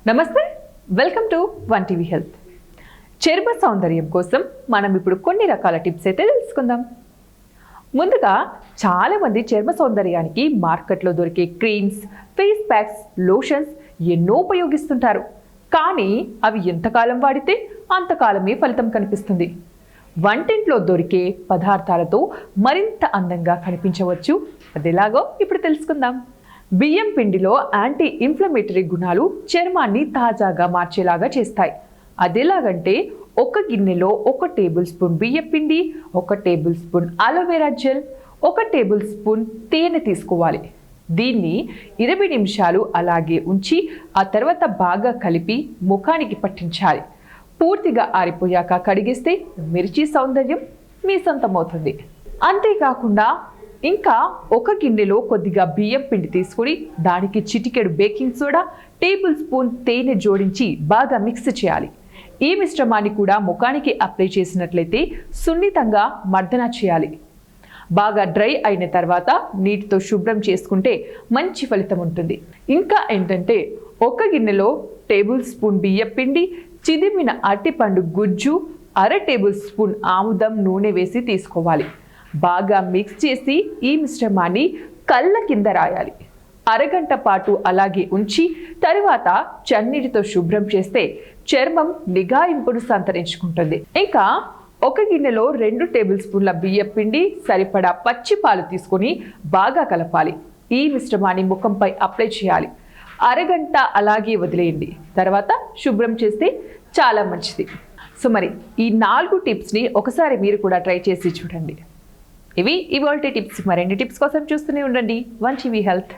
నమస్తే, welcome to one TV health. చర్మ సౌందర్యం కోసం మనం ఇప్పుడు కొన్ని రకాల టిప్స్ అయితే తెలుసుకుందాం. ముందుగా చాలామంది చర్మ సౌందర్యానికి మార్కెట్లో దొరికే క్రీమ్స్, ఫేస్ ప్యాక్స్, లోషన్స్ ఎన్నో ఉపయోగిస్తుంటారు. కానీ అవి ఎంతకాలం వాడితే అంతకాలమే ఫలితం కనిపిస్తుంది. వంటింట్లో దొరికే పదార్థాలతో మరింత అందంగా కనిపించవచ్చు. అదెలాగో ఇప్పుడు తెలుసుకుందాం. బియ్యం పిండిలో యాంటీ ఇన్ఫ్లమేటరీ గుణాలు చర్మాన్ని తాజాగా మార్చేలాగా చేస్తాయి. అదెలాగంటే ఒక గిన్నెలో 1 టేబుల్ స్పూన్ బియ్యం పిండి, 1 table spoon aloe vera gel, 1 table spoon తేనె తీసుకోవాలి. దీన్ని 20 నిమిషాలు అలాగే ఉంచి ఆ తర్వాత బాగా కలిపి ముఖానికి పట్టించాలి. పూర్తిగా ఆరిపోయాక కడిగేస్తే మిర్చి సౌందర్యం మీ సొంతమవుతుంది. అంతేకాకుండా ఇంకా ఒక గిన్నెలో కొద్దిగా బియ్యం పిండి తీసుకుని దానికి చిటికెడు బేకింగ్ సోడా, టేబుల్ స్పూన్ తేనె జోడించి బాగా మిక్స్ చేయాలి. ఈ మిశ్రమాన్ని కూడా ముఖానికి అప్లై చేసినట్లయితే సున్నితంగా మర్దన చేయాలి. బాగా డ్రై అయిన తర్వాత నీటితో శుభ్రం చేసుకుంటే మంచి ఫలితం ఉంటుంది. ఇంకా ఏంటంటే ఒక గిన్నెలో టేబుల్ స్పూన్ బియ్యం పిండి, చిదిమిన అరటిపండు గుజ్జు, 1/2 టేబుల్ స్పూన్ ఆముదం నూనె వేసి తీసుకోవాలి. బాగా మిక్స్ చేసి ఈ మిశ్రమాన్ని కళ్ళ కింద రాయాలి. అరగంట పాటు అలాగే ఉంచి తరువాత చన్నీటితో శుభ్రం చేస్తే చర్మం నిగాయింపును సంతరించుకుంటుంది. ఇంకా ఒక గిన్నెలో 2 టేబుల్ స్పూన్ల బియ్యం పిండి, సరిపడా పచ్చి పాలు తీసుకొని బాగా కలపాలి. ఈ మిశ్రమాన్ని ముఖంపై అప్లై చేయాలి. అరగంట అలాగే వదిలేయండి. తర్వాత శుభ్రం చేస్తే చాలా మంచిది. సో మరి ఈ 4 టిప్స్ని ఒకసారి మీరు కూడా ట్రై చేసి చూడండి. ఇవి ఇవాల్టి టిప్స్. మరిన్ని టిప్స్ కోసం చూస్తూనే ఉండండి వన్ టీవీ హెల్త్.